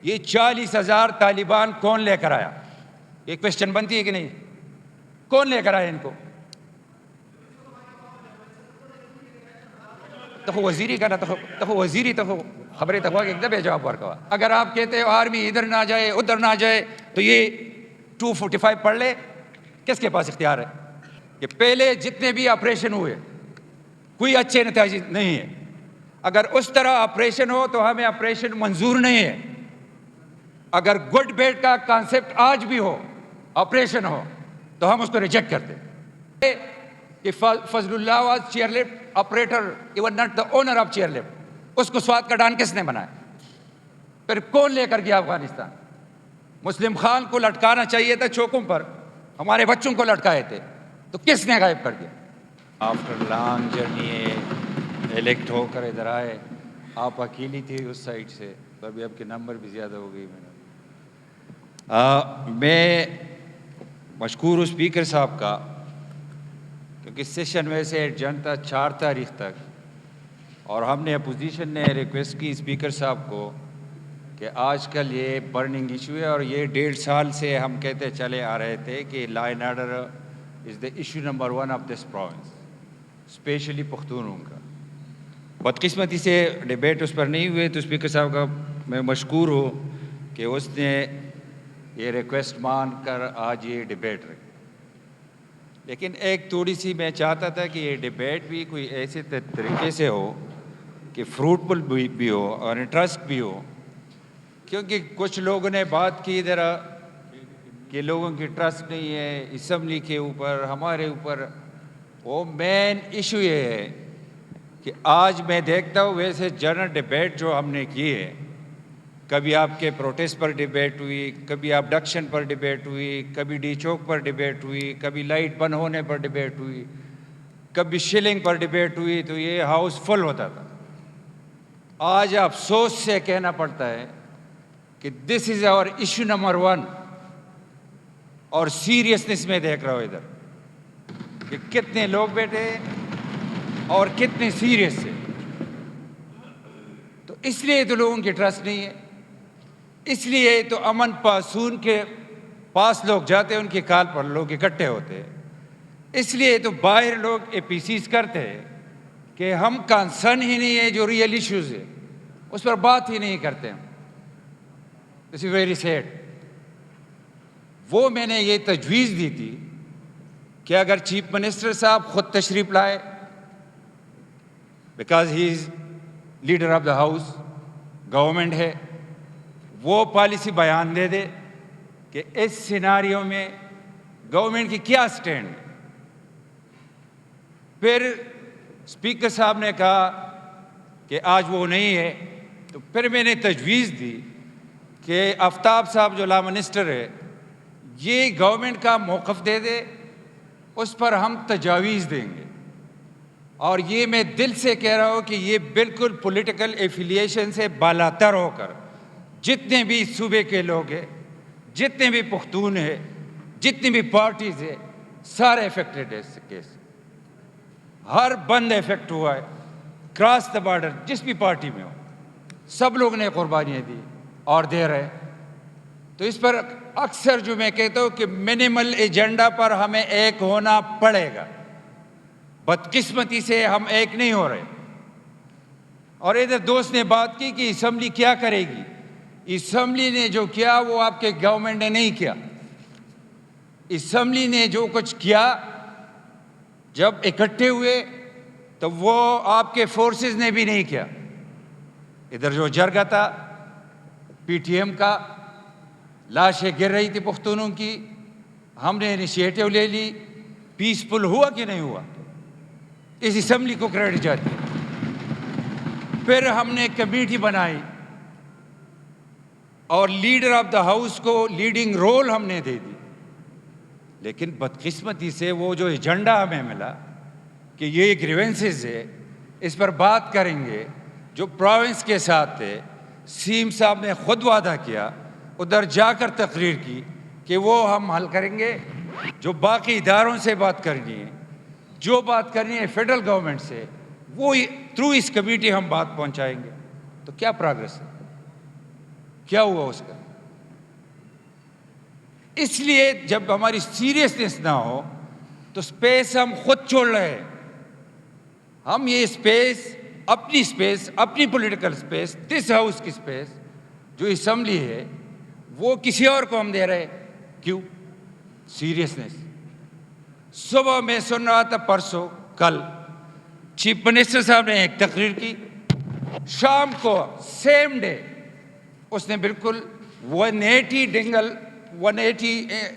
یہ 40,000 طالبان کون لے کر آیا؟ ایک کوشچن بنتی ہے کہ نہیں؟ کون لے کر آیا ان کو؟ تو وزیری کا نا تو وزیری تو خبریں تو ایک دبے جواب ورکا. اگر آپ کہتے ہو آرمی ادھر نہ جائے ادھر نہ جائے تو یہ 245 پڑھ لے. کس کے پاس اختیار ہے؟ کہ پہلے جتنے بھی آپریشن ہوئے کوئی اچھے نتائج نہیں ہے. اگر اس طرح آپریشن ہو تو ہمیں آپریشن منظور نہیں ہے. اگر گڈ بیڈ کا کانسیپٹ آج بھی ہو، آپریشن ہو، تو ہم اس کو ریجیکٹ کرتے. کہ Fazlullah was chair lift operator, even not the owner of chair lift. اس کو سوات کا ڈان کس نے بنایا؟ پھر کون لے کر گیا افغانستان؟ مسلم خان کو لٹکانا چاہیے تھا چوکوں پر، ہمارے بچوں کو لٹکائے تھے، تو کس نے غائب کر دیا؟ آفٹر لانگ جرنی الیکٹ ہو کر ادھر آئے. آپ اکیلی تھی اس سائڈ سے، تو ابھی آپ کے نمبر بھی زیادہ ہو گئی. میں مشکور ہوں اسپیکر صاحب کا، کیونکہ سیشن ویسے ایڈجنٹ تھا 4 تاریخ تک، اور ہم نے اپوزیشن نے ریکویسٹ کی اسپیکر صاحب کو کہ آج کل یہ برننگ ایشو ہے، اور یہ 1.5 سال سے ہم کہتے چلے آ رہے تھے کہ law and order is the issue number 1 of this province, especially پختونوں کا. بدقسمتی سے ڈیبیٹ اس پر نہیں ہوئے، تو اسپیکر صاحب کا میں مشکور ہوں کہ اس نے یہ ریکویسٹ مان کر آج یہ ڈیبیٹ رکھی. لیکن ایک تھوڑی سی میں چاہتا تھا کہ یہ ڈیبیٹ بھی کوئی ایسے طریقے سے ہو کہ فروٹفل بھی ہو اور انٹرسٹ بھی ہو. کیونکہ کچھ لوگوں نے بات کی ادھر کہ لوگوں کی ٹرسٹ نہیں ہے اسمبلی کے اوپر، ہمارے اوپر. وہ مین ایشو یہ ہے کہ آج میں دیکھتا ہوں ویسے جنرل ڈیبیٹ جو ہم نے کی ہے، کبھی آپ کے پروٹیسٹ پر ڈیبیٹ ہوئی، کبھی ابڈکشن پر ڈیبیٹ ہوئی، کبھی ڈی چوک پر ڈیبیٹ ہوئی، کبھی لائٹ بند ہونے پر ڈیبیٹ ہوئی، کبھی شلنگ پر ڈیبیٹ ہوئی، تو یہ ہاؤس فل ہوتا تھا. آج افسوس سے کہنا پڑتا ہے کہ دس از آور ایشو نمبر 1، اور سیریسنس میں دیکھ رہا ہوں ادھر کہ کتنے لوگ بیٹھے اور کتنے سیریس سے. تو اس لیے تو لوگوں کی ٹرسٹ نہیں ہے، اس لیے تو امن پاسون کے پاس لوگ جاتے ہیں، ان کی کال پر لوگ اکٹھے ہوتے ہیں. اس لیے تو باہر لوگ اے پی سیز کرتے ہیں کہ ہم کنسرن ہی نہیں ہے جو ریئل ایشوز ہے اس پر بات ہی نہیں کرتے. دس از ویری سیڈ. وہ میں نے یہ تجویز دی تھی کہ اگر چیف منسٹر صاحب خود تشریف لائے، because he is leader of the house, government ہے، وہ پالیسی بیان دے دے کہ اس سیناریو میں گورنمنٹ کی کیا سٹینڈ ہے. پھر اسپیکر صاحب نے کہا کہ آج وہ نہیں ہے، تو پھر میں نے تجویز دی کہ آفتاب صاحب جو لا منسٹر ہے یہ گورنمنٹ کا موقف دے دے، اس پر ہم تجاویز دیں گے. اور یہ میں دل سے کہہ رہا ہوں کہ یہ بالکل پولیٹیکل ایفیلیشن سے بالاتر ہو کر جتنے بھی صوبے کے لوگ ہیں، جتنے بھی پختون ہیں، جتنی بھی پارٹیز ہیں، سارے افیکٹڈ ہے اس کیس. ہر بند افیکٹ ہوا ہے کراس دا بارڈر، جس بھی پارٹی میں ہو. سب لوگ نے قربانیاں دی اور دے رہے. تو اس پر اکثر جو میں کہتا ہوں کہ منیمل ایجنڈا پر ہمیں ایک ہونا پڑے گا. بدقسمتی سے ہم ایک نہیں ہو رہے. اور ادھر دوست نے بات کی کہ اسمبلی کیا کرے گی. اسمبلی نے جو کیا وہ آپ کے گورنمنٹ نے نہیں کیا. اسمبلی نے جو کچھ کیا جب اکٹھے ہوئے تو وہ آپ کے فورسز نے بھی نہیں کیا. ادھر جو جرگہ تھا پی ٹی ایم کا، لاشیں گر رہی تھی پختونوں کی، ہم نے انیشیٹو لے لی. پیسفل ہوا کہ نہیں ہوا؟ اس اسمبلی کو کریڈٹ جاتی ہے. پھر ہم نے کمیٹی بنائی اور لیڈر آف دا ہاؤس کو لیڈنگ رول ہم نے دے دی. لیکن بدقسمتی سے وہ جو ایجنڈا ہمیں ملا کہ یہ گریونسز ہے، اس پر بات کریں گے، جو پروونس کے ساتھ تھے، سیم صاحب نے خود وعدہ کیا، ادھر جا کر تقریر کی کہ وہ ہم حل کریں گے. جو باقی اداروں سے بات کرنی ہے، جو بات کرنی ہے فیڈرل گورنمنٹ سے، وہ تھرو اس کمیٹی ہم بات پہنچائیں گے. تو کیا پروگرس ہے؟ کیا ہوا اس کا؟ اس لیے جب ہماری سیریسنس نہ ہو تو سپیس ہم خود چھوڑ رہے ہیں. ہم یہ سپیس اپنی پولیٹیکل سپیس، دس ہاؤس کی سپیس جو اسمبلی ہے، وہ کسی اور کو ہم دے رہے. کیوں؟ سیریسنس. صبح میں سن رہا تھا، پرسوں کل چیف منسٹر صاحب نے ایک تقریر کی، شام کو سیم ڈے اس نے بالکل 180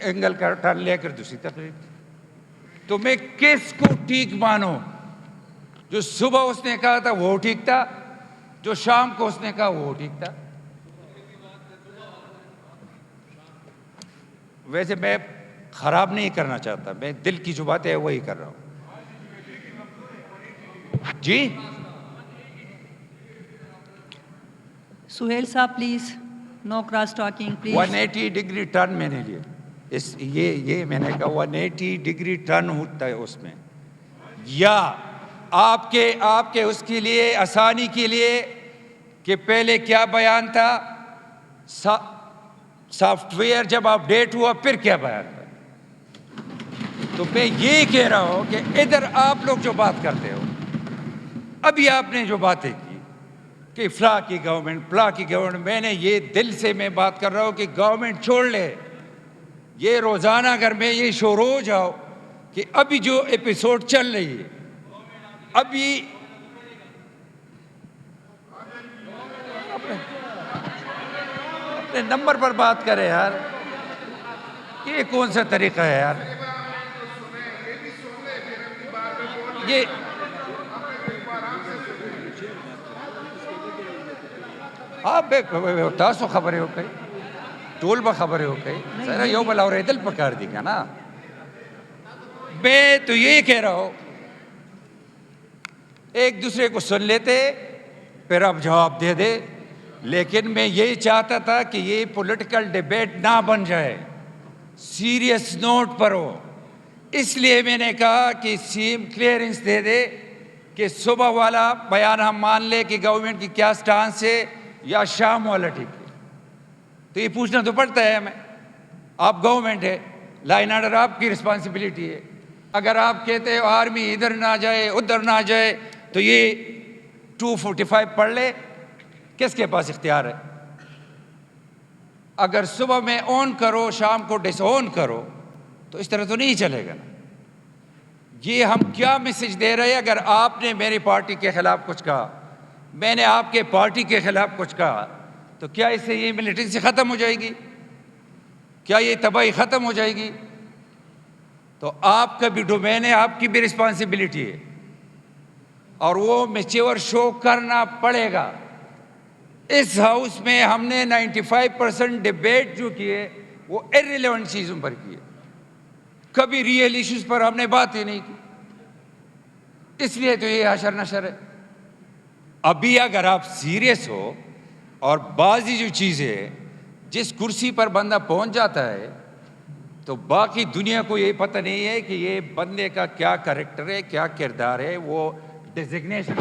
اینگل کا ٹرن لے کر دوسری تقریر کی. تو میں کس کو ٹھیک مانوں؟ جو صبح اس نے کہا تھا وہ ٹھیک تھا، جو شام کو اس نے کہا وہ ٹھیک تھا. ویسے میں خراب نہیں کرنا چاہتا، میں دل کی جو بات ہے وہی کر رہا ہوں. جی سہیل صاحب please no cross talking please. 180 degree turn میں نے لیا، یہ میں نے کہا 180 ڈگری ٹرن ہوتا ہے اس میں. یا آپ کے اس کے لیے آسانی کے لیے کہ پہلے کیا بیان تھا، سافٹ ویئر جب اپ ڈیٹ ہوا پھر کیا بیان تھا. تو میں یہ کہہ رہا ہوں کہ ادھر آپ لوگ جو بات کرتے ہو، ابھی آپ نے جو باتیں کی کہ فلاں کی گورنمنٹ، میں نے یہ دل سے میں بات کر رہا ہوں کہ گورنمنٹ چھوڑ لے. یہ روزانہ اگر میں یہ شور ہو جاؤ کہ ابھی جو ایپیسوڈ چل رہی ہے، ابھی اپنے نمبر پر بات کرے یار، یہ کون سا طریقہ ہے یار؟ یہ آپ تاسو خبریں ہو گئی، ٹول با خبریں ہو گئی، سر یو بلا اور دل پکار دی گا نا. میں تو یہ کہہ رہا ہوں ایک دوسرے کو سن لیتے پھر آپ جواب دے دے. لیکن میں یہی چاہتا تھا کہ یہ پولیٹیکل ڈیبیٹ نہ بن جائے، سیریس نوٹ پر ہو. اس لیے میں نے کہا کہ سیم کلیئرنس دے دے کہ صبح والا بیان ہم مان لے کہ گورنمنٹ کی کیا سٹانس ہے، یا شام والا ٹھیک ہے. تو یہ پوچھنا تو پڑتا ہے ہمیں. آپ گورنمنٹ ہے، لائن آرڈر آپ کی رسپانسبلٹی ہے. اگر آپ کہتے ہو آرمی ادھر نہ جائے ادھر نہ جائے تو یہ 245 پڑھ لے، کس کے پاس اختیار ہے؟ اگر صبح میں آن کرو شام کو ڈس آن کرو تو اس طرح تو نہیں چلے گا نا. یہ ہم کیا میسج دے رہے ہیں؟ اگر آپ نے میری پارٹی کے خلاف کچھ کہا، میں نے آپ کے پارٹی کے خلاف کچھ کہا، تو کیا اس سے یہ ملیٹنسی ختم ہو جائے گی؟ کیا یہ تباہی ختم ہو جائے گی؟ تو آپ کا بھی ڈومین ہے، آپ کی بھی رسپانسبلٹی ہے، اور وہ میچور شو کرنا پڑے گا. اس ہاؤس میں ہم نے 95% ڈیبیٹ جو کی ہے وہ irrelevant چیزوں پر کی ہے، کبھی ریئل ایشوز پر ہم نے بات ہی نہیں کی. اس لیے تو یہ حشر نشر ہے. ابھی اگر آپ سیریس ہو اور بعضی جو چیزیں جس کرسی پر بندہ پہنچ جاتا ہے تو باقی دنیا کو یہ پتہ نہیں ہے کہ یہ بندے کا کیا کریکٹر ہے، کیا کردار ہے، وہ ڈیزگنیشن.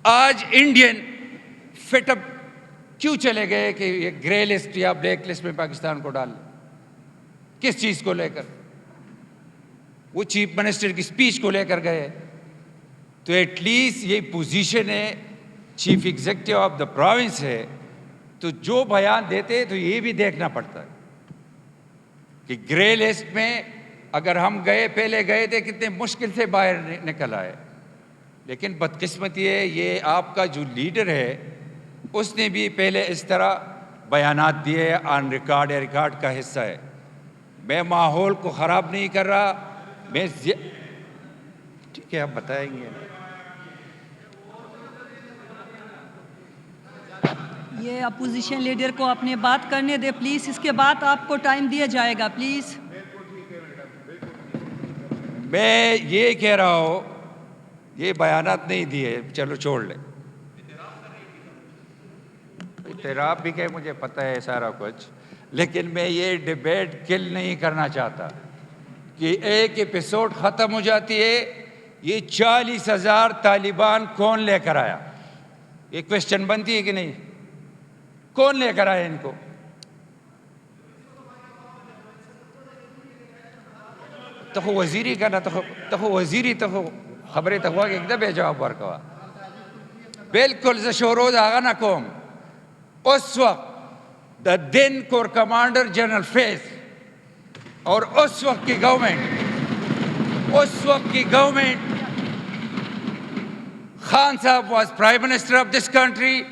آج انڈین فٹ اپ کیوں چلے گئے کہ یہ گرے لسٹ یا بلیک لسٹ میں پاکستان کو ڈال لیں؟ کس چیز کو لے کر؟ وہ چیف منسٹر کی سپیچ کو لے کر گئے. تو ایٹ لیسٹ یہ پوزیشن ہے، chief executive of the province ہے، تو جو بیان دیتے تو یہ بھی دیکھنا پڑتا ہے کہ گرے لسٹ میں اگر ہم پہلے گئے تھے کتنے مشکل سے باہر نکل آئے. لیکن بدقسمتی ہے یہ آپ کا جو لیڈر ہے اس نے بھی پہلے اس طرح بیانات دیے آن ریکارڈ یا ریکارڈ کا حصہ ہے. میں ماحول کو خراب نہیں کر رہا، میں ٹھیک ہے آپ بتائیں گے. یہ اپوزیشن لیڈر کو اپنے بات کرنے دے پلیز، اس کے بعد آپ کو ٹائم دیا جائے گا پلیز. میں یہ کہہ رہا ہوں یہ بیانات نہیں دیے، چلو چھوڑ لیں. اعتراف بھی کہ مجھے پتہ ہے سارا کچھ، لیکن میں یہ ڈیبیٹ کل نہیں کرنا چاہتا کہ ایک ایپیسوڈ ختم ہو جاتی ہے. یہ 40,000 طالبان کون لے کر آیا؟ یہ کوشچن بنتی ہے کہ نہیں؟ کون لے کر آئے ان کو؟ تخو وزیری کا نا تخو وزیری تخو خبریں تخوا کہ ایک دبے جواب ورکوا بالکل ز شوروز آگا نا کوم اس وقت دا دن کور کمانڈر جنرل فیس اور اس وقت کی گورنمنٹ خان صاحب was prime minister of this country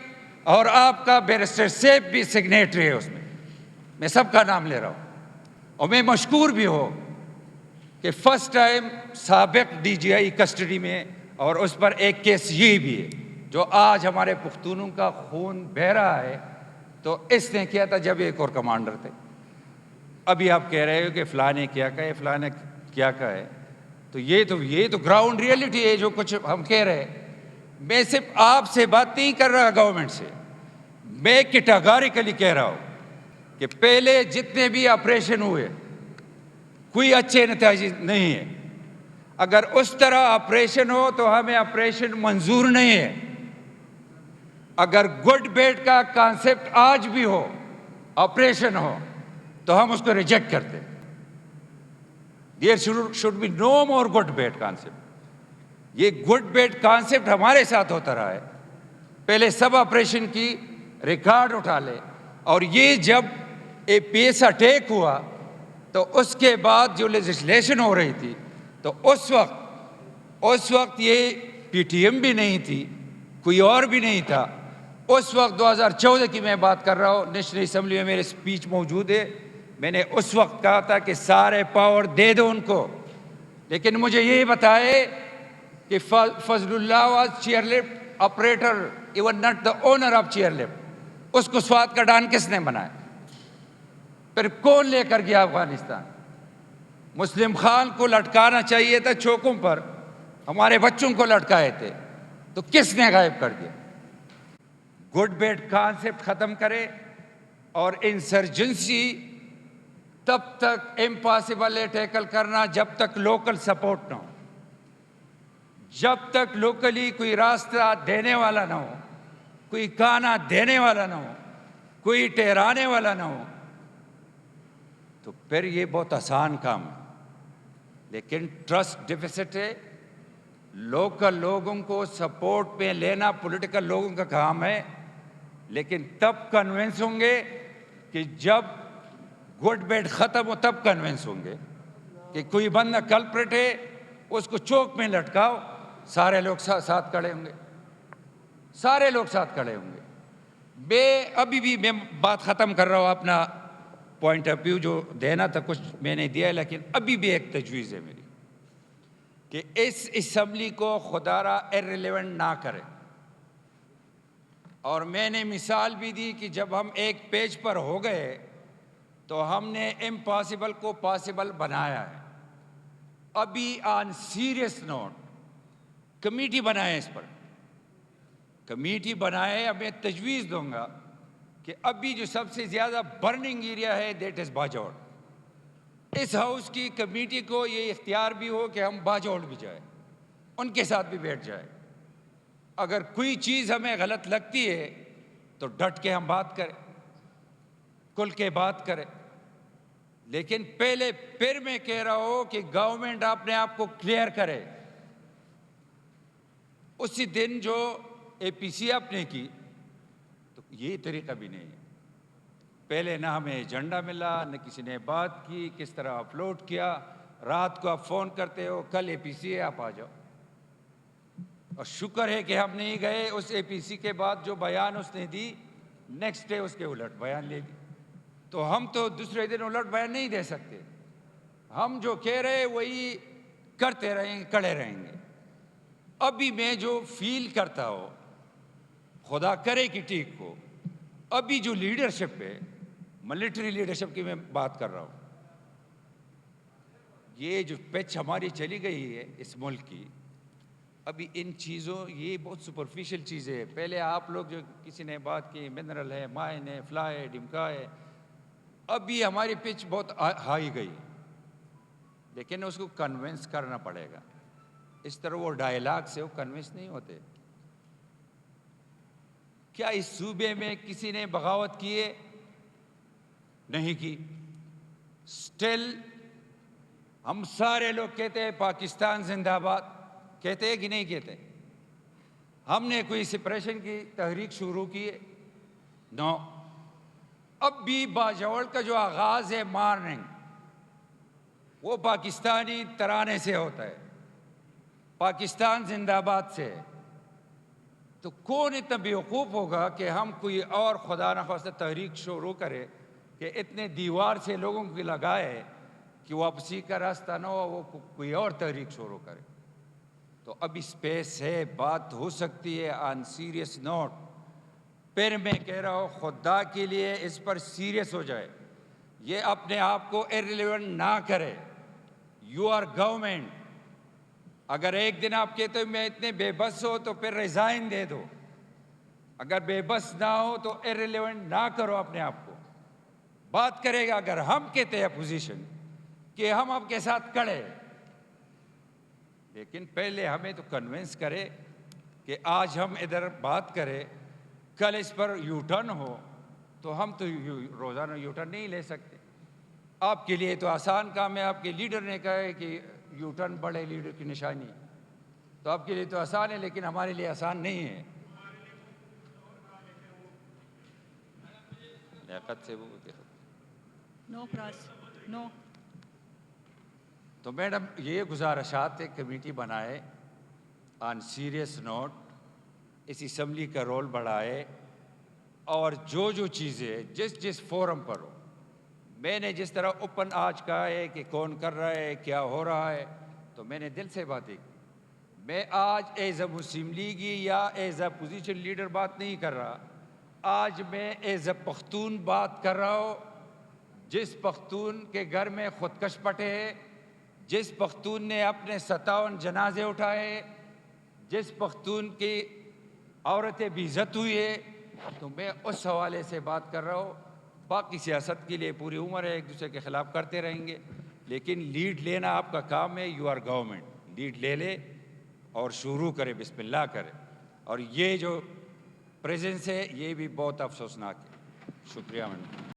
اور آپ کا بیرسٹر سیف بھی سگنیٹری ہے اس میں سب کا نام لے رہا ہوں اور میں مشکور بھی ہوں کہ فرسٹ ٹائم سابق ڈی جی آئی کسٹڈی میں اور اس پر ایک کیس یہ بھی ہے جو آج ہمارے پختونوں کا خون بہہ رہا ہے تو اس نے کیا تھا جب ایک اور کمانڈر تھے. ابھی آپ کہہ رہے ہو کہ فلاں نے کیا کہا ہے فلاں نے کیا کہا ہے تو یہ تو گراؤنڈ ریئلٹی ہے جو کچھ ہم کہہ رہے ہیں. میں صرف آپ سے بات نہیں کر رہا گورنمنٹ سے, میں کیٹاگوریکلی کہہ رہا ہوں کہ پہلے جتنے بھی آپریشن ہوئے کوئی اچھے نتائج نہیں ہے. اگر اس طرح آپریشن ہو تو ہمیں آپریشن منظور نہیں ہے. اگر گڈ بیڈ کا کانسیپٹ آج بھی ہو, آپریشن ہو, تو ہم اس کو ریجیکٹ کرتے. There should be no more good bad concept. یہ گڈ بیڈ کانسیپٹ ہمارے ساتھ ہوتا رہا ہے. پہلے سب آپریشن کی ریکارڈ اٹھا لے, اور یہ جب اے پی ایس اٹیک ہوا تو اس کے بعد جو لیجسلیشن ہو رہی تھی تو اس وقت یہ پی ٹی ایم بھی نہیں تھی, کوئی اور بھی نہیں تھا. اس وقت 2014 کی میں بات کر رہا ہوں, نیشنل اسمبلی میں میرے اسپیچ موجود ہے. میں نے اس وقت کہا تھا کہ سارے پاور دے دو ان کو, لیکن مجھے یہ بتائے کہ Fazlullah was chair lift operator, even not the owner of chair lift. اس کو سوات کا ڈان کس نے بنایا؟ پھر کون لے کر گیا افغانستان؟ مسلم خان کو لٹکانا چاہیے تھا چوکوں پر, ہمارے بچوں کو لٹکائے تھے, تو کس نے غائب کر دیا؟ گڈ بیڈ کانسیپٹ ختم کرے. اور انسرجنسی تب تک امپاسبل ہے ٹیکل کرنا جب تک لوکل سپورٹ نہ ہو, جب تک لوکلی کوئی راستہ دینے والا نہ ہو, کوئی گانا دینے والا نہ ہو, کوئی ٹہرانے والا نہ ہو, تو پھر یہ بہت آسان کام ہے. لیکن ٹرسٹ ڈیفیسٹ ہے. لوکل لوگوں کو سپورٹ پہ لینا پولیٹیکل لوگوں کا کام ہے, لیکن تب کنونس ہوں گے کہ جب گڈ بیڈ ختم ہو, تب کنونس ہوں گے کہ کوئی بندہ کلپریٹ ہے, اس کو چوک میں لٹکاؤ, سارے لوگ ساتھ کھڑے ہوں گے, سارے لوگ ساتھ کھڑے ہوں گے. ابھی بھی میں بات ختم کر رہا ہوں, اپنا پوائنٹ آف ویو جو دینا تھا کچھ میں نے دیا, لیکن ابھی بھی ایک تجویز ہے میری کہ اس اسمبلی کو خدا را ارریلیونٹ نہ کرے. اور میں نے مثال بھی دی کہ جب ہم ایک پیج پر ہو گئے تو ہم نے امپاسبل کو پاسبل بنایا ہے. ابھی آن سیریس نوٹ کمیٹی بنائے, اس پر کمیٹی بنائے. اب میں تجویز دوں گا کہ ابھی جو سب سے زیادہ برننگ ایریا ہے دیٹ از باجوڑ. اس ہاؤس کی کمیٹی کو یہ اختیار بھی ہو کہ ہم باجوڑ بھی جائیں, ان کے ساتھ بھی بیٹھ جائیں. اگر کوئی چیز ہمیں غلط لگتی ہے تو ڈٹ کے ہم بات کریں, کھل کے بات کریں. لیکن پہلے پھر میں کہہ رہا ہوں کہ گورنمنٹ اپنے آپ کو کلیئر کرے. اسی دن جو اے پی سی آپ نے کی تو یہ طریقہ بھی نہیں ہے. پہلے نہ ہمیں ایجنڈا ملا, نہ کسی نے بات کی, کس طرح اپلوڈ کیا. رات کو آپ فون کرتے ہو کل اے پی سی ہے آپ آ جاؤ, اور شکر ہے کہ ہم نہیں گئے. اس اے پی سی کے بعد جو بیان اس نے دی, نیکسٹ ڈے اس کے الٹ بیان لے لی. تو ہم تو دوسرے دن الٹ بیان نہیں دے سکتے. ہم جو کہہ رہے وہی کرتے رہیں گے, کڑے رہیں گے. ابھی میں جو فیل کرتا ہوں, خدا کرے کہ ٹھیک ہو, ابھی جو لیڈرشپ ہے, ملٹری لیڈرشپ کی میں بات کر رہا ہوں, یہ جو پچ ہماری چلی گئی ہے اس ملک کی, ابھی ان چیزوں, یہ بہت سپرفیشل چیزیں ہیں. پہلے آپ لوگ جو کسی نے بات کی منرل ہے, مائن ہے, فلا ہے, ڈمکا ہے, ابھی ہماری پچ بہت ہائی گئی, لیکن اس کو کنونس کرنا پڑے گا. اس طرح وہ ڈائلاگ سے وہ کنونس نہیں ہوتے کیا اس صوبے میں کسی نے بغاوت کی ہے؟ نہیں کی. اسٹل ہم سارے لوگ کہتے ہیں پاکستان زندہ باد، کہتے ہیں کہ نہیں کہتے؟ ہم نے کوئی سپریشن کی تحریک شروع کی ہے؟ نو. اب بھی باجوڑ کا جو آغاز ہے مارننگ، وہ پاکستانی ترانے سے ہوتا ہے، پاکستان زندہ باد سے ہے. تو کون اتنا بیوقوف ہوگا کہ ہم کوئی اور خدا نخواستہ تحریک شروع کرے کہ اتنے دیوار سے لوگوں کو لگائے کہ واپسی کا راستہ نہ ہو، وہ کوئی اور تحریک شروع کرے. تو اب اسپیس ہے، بات ہو سکتی ہے آن سیریس نوٹ. پھر میں کہہ رہا ہوں خدا کے لیے اس پر سیریس ہو جائے، یہ اپنے آپ کو ایرریلیونٹ نہ کرے. You are government. اگر ایک دن آپ کہتے ہو میں اتنے بے بس ہو تو پھر ریزائن دے دو. اگر بے بس نہ ہو تو ایرریلیونٹ نہ کرو اپنے آپ کو. بات کرے گا اگر ہم کہتے ہیں اپوزیشن کہ ہم آپ کے ساتھ کھڑے، لیکن پہلے ہمیں تو کنونس کرے کہ آج ہم ادھر بات کریں، کل اس پر یو ٹرن ہو، تو ہم تو روزانہ یو ٹرن نہیں لے سکتے. آپ کے لیے تو آسان کام ہے، آپ کے لیڈر نے کہا ہے کہ یو ٹرن بڑے لیڈر کی نشانی، تو آپ کے لیے تو آسان ہے، لیکن ہمارے لیے آسان نہیں ہے. لیاقت سے وہ نو کراس نو. تو میڈم یہ گزارشات ایک کمیٹی بنائے آن سیریس نوٹ، اس اسمبلی کا رول بڑھائے، اور جو چیزیں جس فورم پر ہو. میں نے جس طرح اوپن آج کہا ہے کہ کون کر رہا ہے، کیا ہو رہا ہے، تو میں نے دل سے باتیں کی. میں آج ایز اے مسلم لیگی یا ایز اے اپوزیشن لیڈر بات نہیں کر رہا، آج میں ایز اے پختون بات کر رہا ہوں. جس پختون کے گھر میں خودکش پٹے ہیں، جس پختون نے اپنے 57 جنازے اٹھائے، جس پختون کی عورتیں بے عزت ہوئی ہے، تو میں اس حوالے سے بات کر رہا ہوں. باقی سیاست کے لیے پوری عمر ہے، ایک دوسرے کے خلاف کرتے رہیں گے، لیکن لیڈ لینا آپ کا کام ہے. یو آر گورنمنٹ، لیڈ لے لے اور شروع کرے، بسم اللہ کرے. اور یہ جو پریزنس ہے یہ بھی بہت افسوسناک ہے. شکریہ.